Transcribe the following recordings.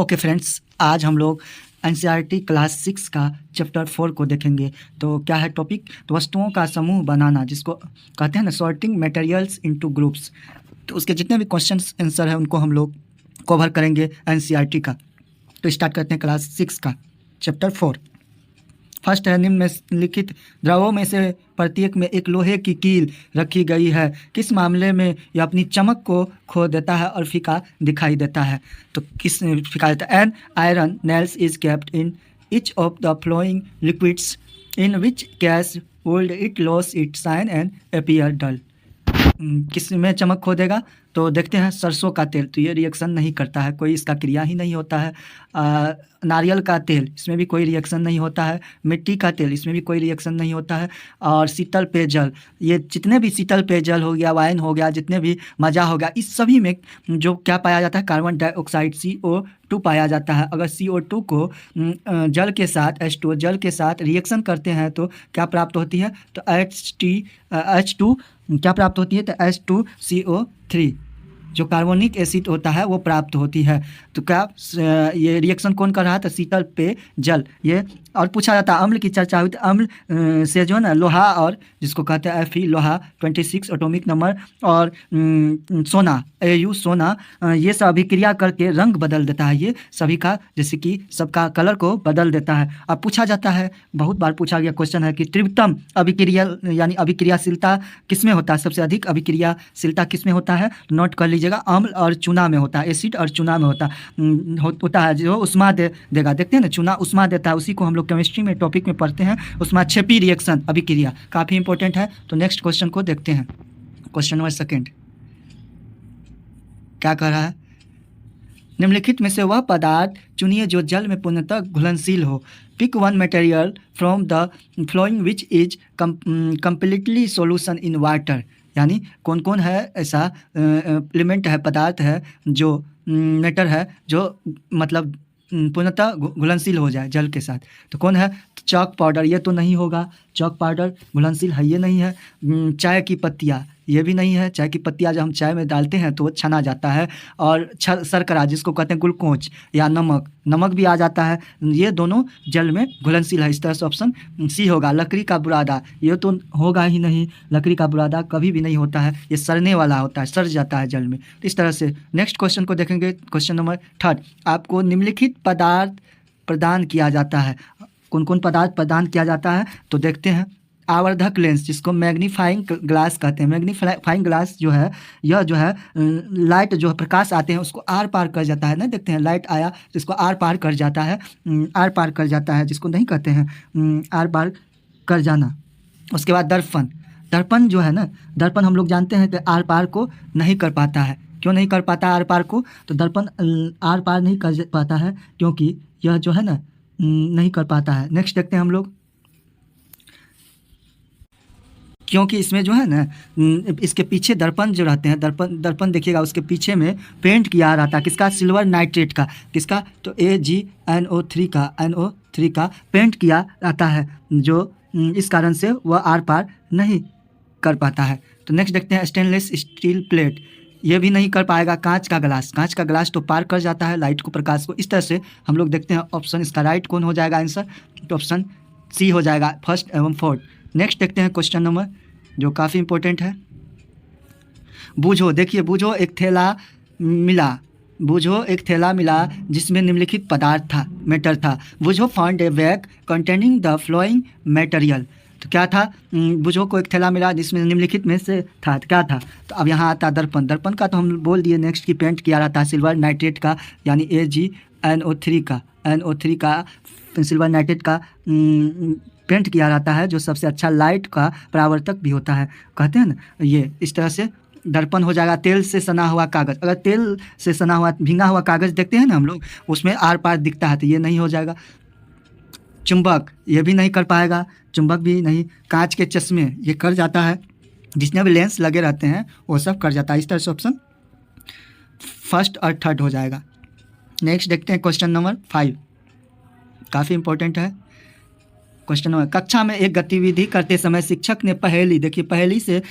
Okay friends, आज हम लोग एनसीईआरटी क्लास 6 का चैप्टर 4 को देखेंगे। तो क्या है टॉपिक? तो वस्तुओं का समूह बनाना, जिसको कहते हैं ना सॉर्टिंग मटेरियल्स इनटू ग्रुप्स। तो उसके जितने भी क्वेश्चंस आंसर है उनको हम लोग कवर करेंगे एनसीईआरटी का। तो स्टार्ट करते हैं क्लास 6 का चैप्टर 4। फर्स्ट है, निम्नलिखित द्रवों में से प्रत्येक में एक लोहे की कील रखी गई है, किस मामले में यह अपनी चमक को खो देता है और फीका दिखाई देता है? तो किस फीका देता है? An iron nails is kept in each of the flowing liquids in which case would it lose it shine and appear dull. किस में चमक खो देगा? तो देखते हैं सरसों का तेल, तो ये रिएक्शन नहीं करता है, कोई इसका क्रिया ही नहीं होता है। नारियल का तेल, इसमें भी कोई रिएक्शन नहीं होता है। मिट्टी का तेल, इसमें भी कोई रिएक्शन नहीं होता है। और शीतल पेयजल, ये जितने भी शीतल पेयजल हो गया, वाइन हो गया, जितने भी मज़ा हो गया, इस सभी में जो क्या पाया जाता है? कार्बन डाइऑक्साइड CO2 पाया जाता है। अगर CO2 को जल के साथ H2O जल के साथ रिएक्शन करते हैं तो क्या प्राप्त होती है? तो H2 क्या प्राप्त होती है? तो H2CO3 जो कार्बोनिक एसिड होता है वो प्राप्त होती है। तो क्या ये रिएक्शन कौन कर रहा था? शीतल पेय जल। ये और पूछा जाता है, अम्ल की चर्चा हुई तो अम्ल से जो है ना लोहा, और जिसको कहते हैं Fe लोहा 26 एटॉमिक नंबर, और सोना Au सोना, ये सब अभिक्रिया करके रंग बदल देता है। ये सभी का जैसे कि सबका कलर को बदल देता है। अब पूछा जाता है, बहुत बार पूछा गया क्वेश्चन है कि तीव्रतम अभिक्रिया यानी अभिक्रियाशीलता किस में होता है? सबसे अधिक अभिक्रियाशीलता किस में होता है? नोट कर लीजिएगा, अम्ल और चूना में होता है, एसिड और चूना में होता है। जो उष्मा देगा, देखते हैं ना, चूना उष्मा देता है, उसी को हम लोग केमिस्ट्री में टॉपिक में पढ़ते हैं। उष्माक्षेपी रिएक्शन अभिक्रिया काफ़ी इंपॉर्टेंट है। तो नेक्स्ट क्वेश्चन को देखते हैं। क्वेश्चन नंबर 2 क्या कह रहा है? निम्नलिखित में से वह पदार्थ चुनिए जो जल में पूर्णतः घुलनशील हो। Pick one material from the flowing which is completely solution in water. यानी कौन कौन है ऐसा एलिमेंट है, पदार्थ है, जो मैटर है, जो मतलब पूर्णतः घुलनशील हो जाए जल के साथ। तो कौन है? चॉक पाउडर, ये तो नहीं होगा, चॉक पाउडर घुलनशील है, ये नहीं है। चाय की पत्तियाँ, ये भी नहीं है, चाय की पत्तियाँ जब हम चाय में डालते हैं तो वो छना जाता है। और शर्करा, जिसको कहते हैं ग्लूकोज, या नमक भी आ जाता है, ये दोनों जल में घुलनशील है। इस तरह से ऑप्शन C होगा। लकड़ी का बुरादा, ये तो होगा ही नहीं, लकड़ी का बुरादा कभी भी नहीं होता है, ये सड़ने वाला होता है, सड़ जाता है जल में। तो इस तरह से नेक्स्ट क्वेश्चन को देखेंगे। क्वेश्चन नंबर 3, आपको निम्नलिखित पदार्थ प्रदान किया जाता है। कौन कौन पदार्थ प्रदान किया जाता है? तो देखते हैं। आवर्धक लेंस, जिसको मैग्नीफाइंग ग्लास कहते हैं। मैग्नीफाइंग ग्लास जो है, यह जो है लाइट जो है, प्रकाश आते हैं उसको आर पार कर जाता है ना। देखते हैं लाइट आया तो इसको आर पार कर जाता है, आर पार कर जाता है, जिसको नहीं कहते हैं आर पार कर जाना। उसके बाद दर्पण जो है ना, दर्पण हम लोग जानते हैं कि आर पार को नहीं कर पाता है। क्यों नहीं कर पाता आर पार को? तो दर्पण आर पार नहीं कर पाता है क्योंकि यह जो है ना नहीं कर पाता है। नेक्स्ट देखते हैं हम लोग, क्योंकि इसमें जो है ना इसके पीछे दर्पण जो रहते हैं, दर्पण देखिएगा, उसके पीछे में पेंट किया रहता है। किसका? सिल्वर नाइट्रेट का। किसका? तो AgNO3 का पेंट किया रहता है, जो इस कारण से वह आर पार नहीं कर पाता है। तो नेक्स्ट देखते हैं स्टेनलेस स्टील प्लेट, ये भी नहीं कर पाएगा। कांच का ग्लास तो पार कर जाता है लाइट को, प्रकाश को। इस तरह से हम लोग देखते हैं ऑप्शन इसका राइट कौन हो जाएगा आंसर? तो ऑप्शन C हो जाएगा, फर्स्ट एवं फोर्थ। नेक्स्ट देखते हैं क्वेश्चन नंबर, जो काफ़ी इंपॉर्टेंट है। बूझो, देखिए बूझो एक थैला मिला जिसमें निम्नलिखित पदार्थ था, मैटर था। Boojho found a bag containing the flowing material. तो क्या था? बूझो को एक थैला मिला जिसमें निम्नलिखित में से था, क्या था? तो अब यहाँ आता दर्पण का तो हम बोल दिए। नेक्स्ट की पेंट किया रहता है सिल्वर नाइट्रेट का, यानी AgNO3 का सिल्वर नाइट्रेट का पेंट किया रहता है, जो सबसे अच्छा लाइट का परावर्तक भी होता है, कहते हैं ना ये। इस तरह से दर्पण हो जाएगा। तेल से सना हुआ कागज़, अगर तेल से सना हुआ भींगा हुआ कागज़ देखते हैं ना हम लोग, उसमें आर पार दिखता है, तो ये नहीं हो जाएगा। चुंबक, ये भी नहीं कर पाएगा, चुंबक भी नहीं। कांच के चश्मे, ये कर जाता है, जितने भी लेंस लगे रहते हैं वो सब कर जाता है। इस तरह से ऑप्शन फर्स्ट और थर्ड हो जाएगा। नेक्स्ट देखते हैं क्वेश्चन नंबर 5, काफ़ी इंपॉर्टेंट है। क्वेश्चन नंबर, कक्षा में एक गतिविधि करते समय शिक्षक ने पहेली, देखिए पहेली से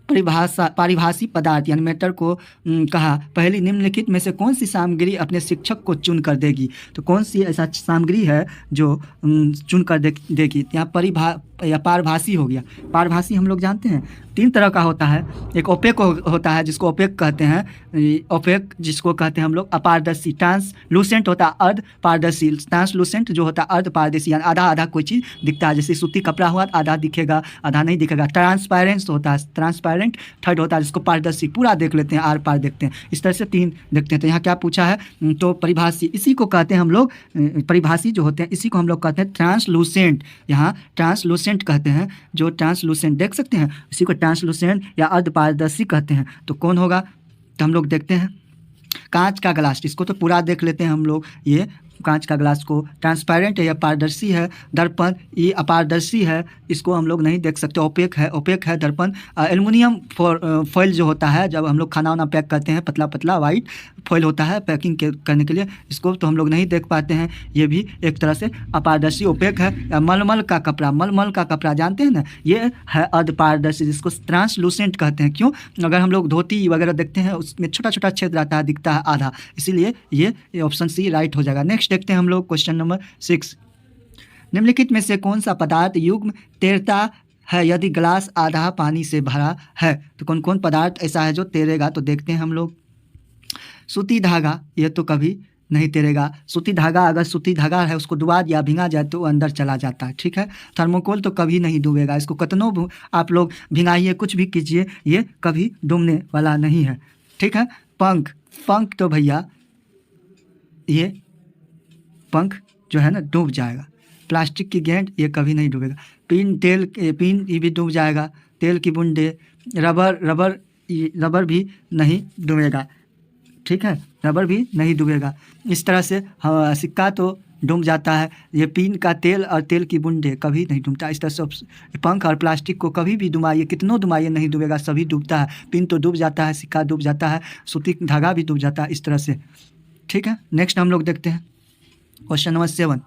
पारिभाषी पदार्थ यानी मैटर को कहा पहली निम्नलिखित में से कौन सी सामग्री अपने शिक्षक को चुन कर देगी। तो कौन सी ऐसा सामग्री है जो चुन कर देगी। यहाँ या पारभासी हो गया। पारभासी हम लोग जानते हैं 3 तरह का होता है। एक ओपेक होता है जिसको ओपेक कहते हैं, ओपेक जिसको कहते हैं हम लोग अपारदर्शी। ट्रांसलूसेंट होता है अर्ध पारदर्शी। ट्रांसलूसेंट जो होता है अर्ध पारदर्शी यानी आधा आधा कोई चीज़ दिखता है, जैसे सूती कपड़ा हुआ आधा दिखेगा आधा नहीं दिखेगा। ट्रांसपेरेंस होता है, ट्रांसपेरेंट थर्ड होता है जिसको पारदर्शी पूरा देख लेते हैं, आर पार देखते हैं। इस तरह से 3 देखते हैं। तो यहाँ क्या पूछा है, तो परिभाषी इसी को कहते हैं हम लोग, परिभाषी जो होते हैं इसी को हम लोग कहते हैं ट्रांसलूसेंट। यहाँ ट्रांसलूसेंट कहते हैं, जो ट्रांसलूसेंट देख सकते हैं इसी को ट्रांसलूसेंट या अर्धपारदर्शी कहते हैं। तो कौन होगा, तो हम लोग देखते हैं कांच का ग्लास, इसको तो पूरा देख लेते हैं हम लोग, ये कांच का ग्लास को ट्रांसपेरेंट है या पारदर्शी है। दर्पण ये अपारदर्शी है, इसको हम लोग नहीं देख सकते, ओपेक है दर्पण। एल्युमिनियम फॉइल जो होता है जब हम लोग खाना वाना पैक करते हैं, पतला पतला वाइट फॉइल होता है पैकिंग करने के लिए, इसको तो हम लोग नहीं देख पाते हैं, ये भी एक तरह से अपारदर्शी ओपेक है। या मलमल का कपड़ा जानते हैं ना, ये है अर्धपारदर्शी जिसको ट्रांसलूसेंट कहते हैं। क्यों, अगर हम लोग धोती वगैरह देखते हैं उसमें छोटा छोटा छेद रहता है, दिखता है आधा, इसीलिए ये ऑप्शन सी राइट हो जाएगा। नेक्स्ट देखते हैं हम लोग क्वेश्चन नंबर 6। निम्नलिखित में से कौन सा पदार्थ युग्म तैरता है यदि ग्लास आधा पानी से भरा है। तो कौन कौन पदार्थ ऐसा है जो तैरेगा, तो देखते हैं हम लोग। सूती धागा, ये तो कभी नहीं तैरेगा। सूती धागा, अगर सूती धागा है उसको डुबा दिया भींगा जाए तो वो अंदर चला जाता है, ठीक है। थर्मोकोल तो कभी नहीं डूबेगा, इसको कतनों आप लोग भिंगाइए कुछ भी कीजिए ये कभी डूबने वाला नहीं है, ठीक है। पंख तो भैया ये पंख जो है ना डूब जाएगा। प्लास्टिक की गेंद ये कभी नहीं डूबेगा। पिन ये भी डूब जाएगा। तेल की बूंदे, रबर भी नहीं डूबेगा, ठीक है, रबर भी नहीं डूबेगा। इस तरह से सिक्का तो डूब जाता है, ये पिन का तेल और तेल की बूंदे कभी नहीं डूबता। इस तरह से पंख और प्लास्टिक को कभी भी डुबाइए, कितनों डुबाइए नहीं डूबेगा, सभी डूबता है। पिन तो डूब जाता है, सिक्का डूब जाता है, सूती धागा भी डूब जाता है, इस तरह से, ठीक है। नेक्स्ट हम लोग देखते हैं क्वेश्चन नंबर 7।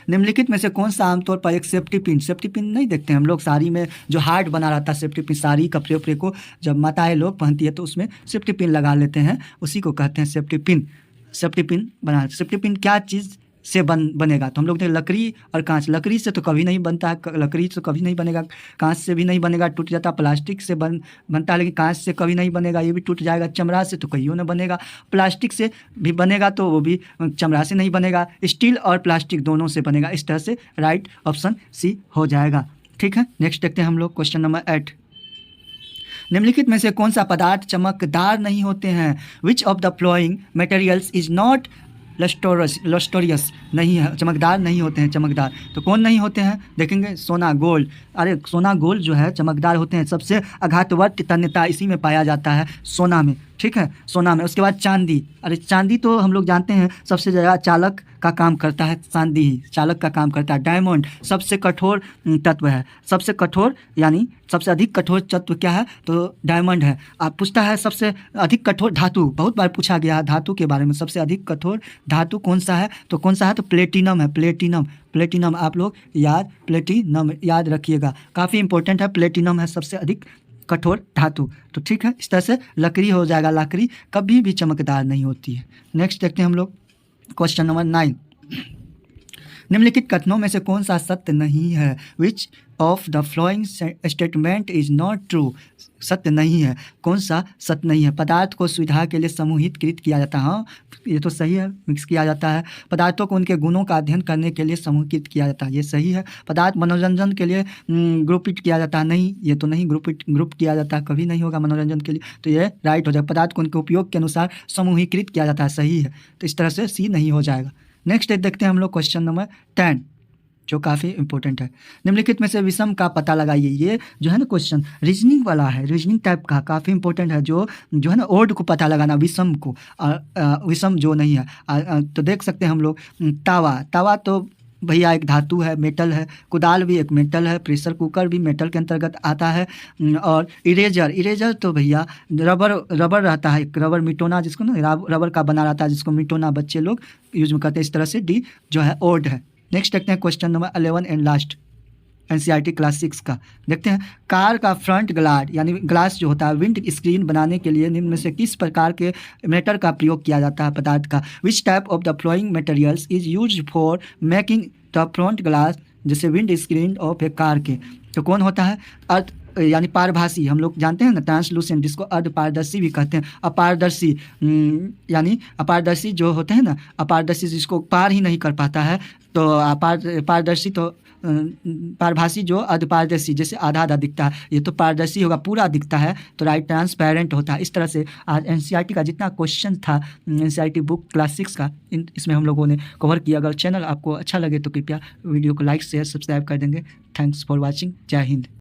निम्नलिखित में से कौन सा आमतौर पर एक सेफ्टी पिन नहीं देखते हैं हम लोग, साड़ी में जो हार्ट बना रहता है सेफ्टी पिन, साड़ी कपड़े उपड़े को जब माताएं लोग पहनती है तो उसमें सेफ्टी पिन लगा लेते हैं, उसी को कहते हैं सेफ्टी पिन। सेफ्टी पिन बना, सेफ्टी पिन क्या चीज़ से बनेगा, तो हम लोग लकड़ी और कांच। लकड़ी से तो कभी नहीं बनता है, लकड़ी से कभी नहीं बनेगा, कांच से भी नहीं बनेगा, टूट जाता। प्लास्टिक से बनता है लेकिन कांच से कभी नहीं बनेगा, ये भी टूट जाएगा। चमड़ा से तो कहीं नहीं बनेगा, प्लास्टिक से भी बनेगा तो वो भी चमड़ा से नहीं बनेगा। स्टील और प्लास्टिक दोनों से बनेगा। इस तरह से राइट ऑप्शन सी हो जाएगा, ठीक है। नेक्स्ट देखते हैं हम लोग क्वेश्चन नंबर 8। निम्नलिखित में से कौन सा पदार्थ चमकदार नहीं होते हैं। Which of the flowing materials is not lustrous नहीं है, चमकदार नहीं होते हैं। चमकदार तो कौन नहीं होते हैं, देखेंगे सोना गोल्ड। अरे सोना गोल्ड जो है चमकदार होते हैं। सबसे अघातवर्त तन्यता इसी में पाया जाता है, सोना में, ठीक है, सोना में। उसके बाद चांदी, अरे चांदी तो हम लोग जानते हैं सबसे ज़्यादा चालक का काम करता है, चांदी ही चालक का काम करता है। डायमंड सबसे कठोर तत्व है, सबसे कठोर यानी सबसे अधिक कठोर तत्व क्या है, तो डायमंड है। आप पूछता है सबसे अधिक कठोर धातु, बहुत बार पूछा गया है धातु के बारे में, सबसे अधिक कठोर धातु कौन सा है, तो कौन सा है, तो प्लेटिनम है। प्लेटिनम आप लोग प्लेटिनम याद रखिएगा, काफ़ी इंपॉर्टेंट है। प्लेटिनम है सबसे अधिक कठोर धातु, तो ठीक है। इस तरह से लकड़ी हो जाएगा, लकड़ी कभी भी चमकदार नहीं होती है। नेक्स्ट देखते हैं हम लोग क्वेश्चन नंबर 9। निम्नलिखित कथनों में से कौन सा सत्य नहीं है। विच of the following statement is not true, सत्य नहीं है। कौन सा सत्य नहीं है। पदार्थ को सुविधा के लिए समूहितकृत किया जाता है, हाँ ये तो सही है, मिक्स किया जाता है। पदार्थों को उनके गुणों का अध्ययन करने के लिए समूहित किया जाता है, ये सही है। पदार्थ मनोरंजन के लिए ग्रुपित किया जाता है, नहीं ये तो नहीं, ग्रुप किया जाता है, कभी नहीं होगा मनोरंजन के लिए, तो ये राइट हो जाएगा। पदार्थ को उनके उपयोग के अनुसार समूहीकृत किया जाता है, सही है। तो इस तरह से सी नहीं हो जाएगा। नेक्स्ट देखते हैं हम लोग क्वेश्चन नंबर 10 जो काफ़ी इंपॉर्टेंट है। निम्नलिखित में से विषम का पता लगाइए। ये जो है ना क्वेश्चन रीजनिंग वाला है, रीजनिंग टाइप का, काफ़ी इंपॉर्टेंट है। जो है ना ओड को पता लगाना, विषम को, विषम जो नहीं है। तो देख सकते हैं हम लोग तावा तो भैया एक धातु है, मेटल है। कुदाल भी एक मेटल है। प्रेशर कुकर भी मेटल के अंतर्गत आता है। और इरेजर तो भैया रबर रहता है, एक रबर मिटोना जिसको ना रबर का बना रहता है, जिसको मिटोना बच्चे लोग यूज में करते हैं। इस तरह से डी जो है ओड है। नेक्स्ट देखते हैं question number 11 and last. NCERT class 6 का। देखते हैं, कार का फ्रंट ग्लास यानी ग्लास जो होता है विंड स्क्रीन बनाने के लिए निम्न में से किस प्रकार के मेटल का प्रयोग किया जाता है, पदार्थ का। Which type of the flowing materials is use for making the front glass, जैसे windscreen of a car के। तो कौन होता है, अर्थ यानी पारभासी, हम लोग जानते हैं ना, ट्रांसलूसेंट, जिसको अर्धपारदर्शी भी कहते हैं। अपारदर्शी यानी अपारदर्शी जो होते हैं ना, अपारदर्शी जिसको पार ही नहीं कर पाता है, तो पारदर्शी तो पारभासी जो अर्धपारदर्शी, जैसे आधा आधा दिखता है, ये तो पारदर्शी होगा, पूरा दिखता है, तो राइट ट्रांसपेरेंट होता है। इस तरह से आज एनसीईआरटी का जितना क्वेश्चन था, एनसीईआरटी बुक क्लास 6 का, इसमें हम लोगों ने कवर किया। अगर चैनल आपको अच्छा लगे तो कृपया वीडियो को लाइक शेयर सब्सक्राइब कर देंगे। Thanks for watching. जय हिंद।